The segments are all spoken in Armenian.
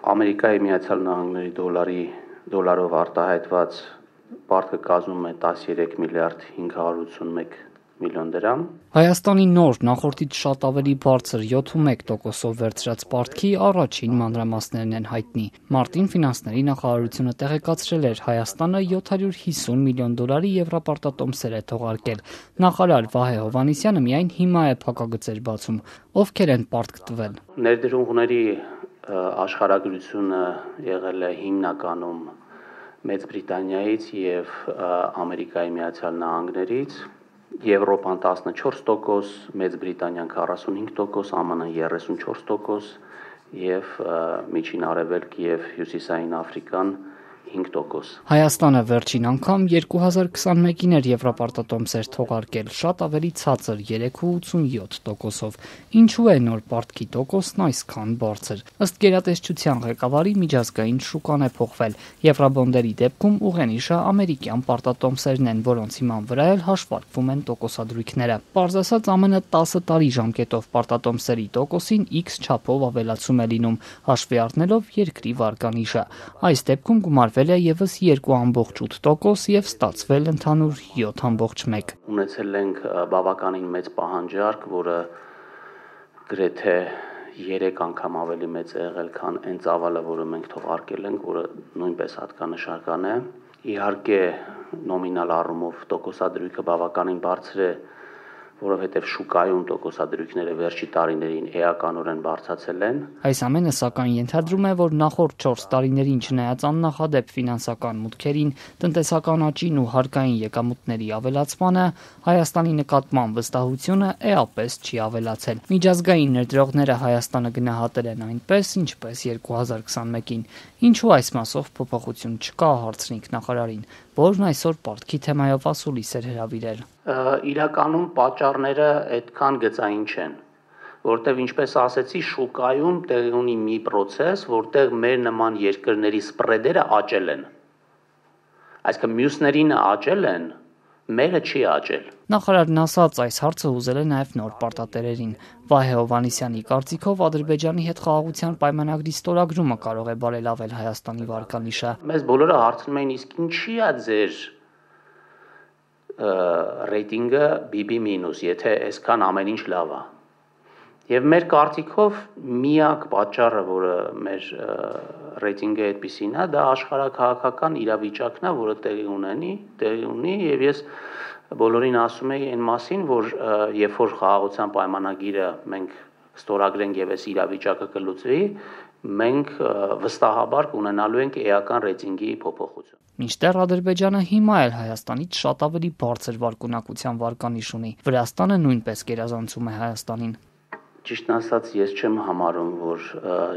Ամերիկայի Միացյալ Նահանգների դոլարով արտահայտված պարտքը կազմում է 13 միլիարդ 581 միլիոն դրամ։ Հայաստանի նոր, նախորդից շատ ավելի բարձր 7.1%-ով վերցրած պարտքի առաջին մանրամասներն են հայտնի։ Մարտին ֆինանսների նախարարությունը տեղեկացրել էր, Հայաստանը 750 միլիոն դոլարի եվրապարտատոմսեր է թողարկել։ Նախարար Վահե Հովհաննիսյանը միայն հիմա է փակագծեր բացում։ Ովքեր են պարտք տվել։ Ներդրումների աշխարհագրությունը եղել է հիմնականում Մեծ Բրիտանիայից եւ Ամերիկայի Միացյալ Նահանգներից, Եվրոպան 14%, Մեծ Բրիտանիան 45%, ԱՄՆ-ը 34% եւ Միջին Արևելք եւ Հյուսիսային Աֆրիկան 5%։ Հայաստանը վերջին անգամ 2021-ին էր եվրապարտատոմսեր թողարկել, շատ ավելի ցածր 3.87%-ով։ Ինչու է նոր պարտքի տոկոսն այսքան բարձր։ Ըստ գերատեսչության ղեկավարի միջազգային շուկան է փոխվել։ Եվրաբոնդերի դեպքում ուղենիշը ամերիկյան պարտատոմսերն են, որոնց հիման վրա էլ հաշվարկվում են տոկոսադրույքները։ Պարզ ասած, ԱՄՆ 10 տարի ժամկետով պարտատոմսերի տոկոսին X չափով ավելացում է լինում, հաշվի առնելով երկրի վարկանիշը։ Այս դեպքում գումարվել է եւս 2.8% եւ ստացվել ընդհանուր 7.1։ Ունեցել ենք բավականին մեծ պահանջարկ, որը գրեթե 3 անգամ ավելի մեծ է եղել, քան այն ծավալը, որը մենք թողարկել ենք, որը նույնպես հատկանշական է։ Իհարկե, նոմինալ առումով տոկոսադրույքը բավականին բարձր է, որովհետև շուկայում տոկոսադրույքները վերջի տարիներին էականորեն բարձրացել են։ Այս ամենը սակայն ենթադրում է, որ նախորդ 4 տարիներին չնայած աննախադեպ ֆինանսական մուտքերին, տնտեսական աճին ու հարկային եկամուտների ավելացմանը, Հայաստանի նկատմամբ վստահությունը էապես չի ավելացել։ Միջազգային ներդրողները Հայաստանը գնահատել են այնպես, ինչպես 2021-ին։ Ինչու այս մասով փոփոխություն չկա, հարցրինք նախարարին, որն այսօր պարտքի թեմայով ասուլիս էր հրավիրել։ Իրականում պատճառները այդքան գծային չեն, որտեղ ինչպես ասեցի, շուկայում տեղի ունի մի process, որտեղ մեր նման երկրների սպրեդերը աճել են։ Այսինքն մյուսներին աճել են, մերը չի աճել։ Նախարարն ասաց, այս հարցը հուզել է նաև նոր պարտատերերին։ Վահե Հովհաննիսյանի կարծիքով Ադրբեջանի հետ խաղաղության պայմանագրի ստորագրումը կարող է բարելավել Հայաստանի վարկանիշը։ Մեզ բոլորը հարցնում էին, իսկ ինչի է ձեր ռեյտինգը BB-, եթե այսքան ամեն ինչ լավ է։ Եվ մեր կարծիքով միակ պատճառը, որը մեր ռեյտինգը այդպիսին է, դա աշխարհաքաղաքական իրավիճակն է, որը տեղի ունի, եւ ես բոլորին ասում եի այն մասին, որ երբ որ խաղաղության պայմանագիրը մենք ստորագրենք եւ այս իրավիճակը կլուծվի, մենք վստահաբար կունենալու ենք էական ռեյտինգի փոփոխություն։ Մինչդեռ Ադրբեջանը հիմա էլ Հայաստանից շատ ավելի բարձր վարկանիշության վարկանիշ ունի։ Վրաստանը նույնպես գերազանցում է Հայաստանին։ Ճիշտն ասած, ես չեմ համարում, որ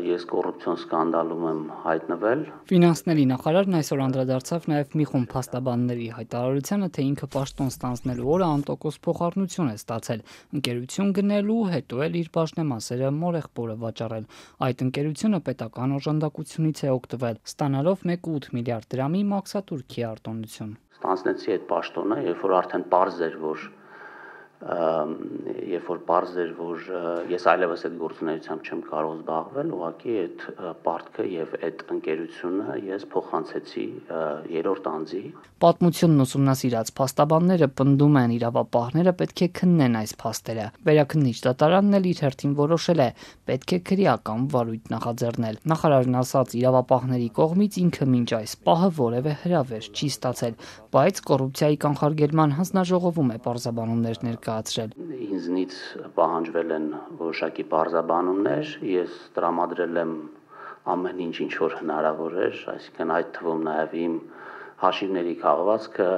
ես կոռուպցիոն սկանդալում եմ հայտնվել։ Ֆինանսների նախարարն այսօր անդրադարձավ նաև մի խումբ փաստաբանների հայտարարությանը, թե ինքը պաշտոն ստանձնելու օրը անտոկոս փոխառնություն է ստացել, ընկերություն գնելու, հետո էլ իր բաժնեմասերը մորեղբորը վաճառել։ Այդ ընկերությունը պետական օժանդակությունից է օգտվել, ստանալով 1.8 միլիարդ դրամի մաքսատուրքի արտոնություն։ Ստանձնեցի այդ պաշտոնը, երբ որ արդեն պարզ էր, որ ես այլևս այդ գործունեությամբ չեմ կարող զբաղվել, ուղղակի այդ պարտքը եւ այդ ընկերությունը ես փոխանցեցի երրորդ անձի։ Պատմությունն ուսումնասիրած փաստաբանները պնդում են, իրավապահները պետք է քննեն այս փաստերը։ Վերաքննիչ դատարանն էլ իր հերթին որոշել է, պետք է քրեական վարույթ նախաձեռնել։ Նախարարն ասաց, իրավապահների կողմից ինքը մինչ այս պահը որևէ հրավեր չի ստացել, բայց կոռուպցիայի կանխարգելման հանձնաժողովում է պարզաբանումներ ներկայացրել։ Ինձնից պահանջվել են որոշակի պարզաբանումներ, ես տրամադրել եմ ամեն ինչ, ինչ որ հնարավոր էր, այսինքն այդ թվում նաև իմ հաշիվների քաղվածքը,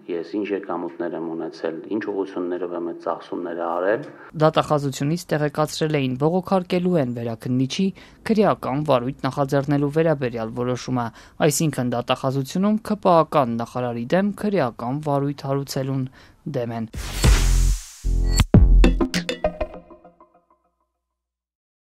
ես ինչ եկամուտներ եմ ունեցել, ինչ ուղղություններով եմ այդ ծախսումները արել։ Դատախազությունից տեղեկացրել էին, բողոքարկելու են վերաքննիչի քրեական վարույթ նախաձեռնելու վերաբերյալ որոշումը, այսինքն դատախազությունում ՔՊԱ-ական նախարարի դեմ քրեական վարույթ հարուցելուն դեմ են։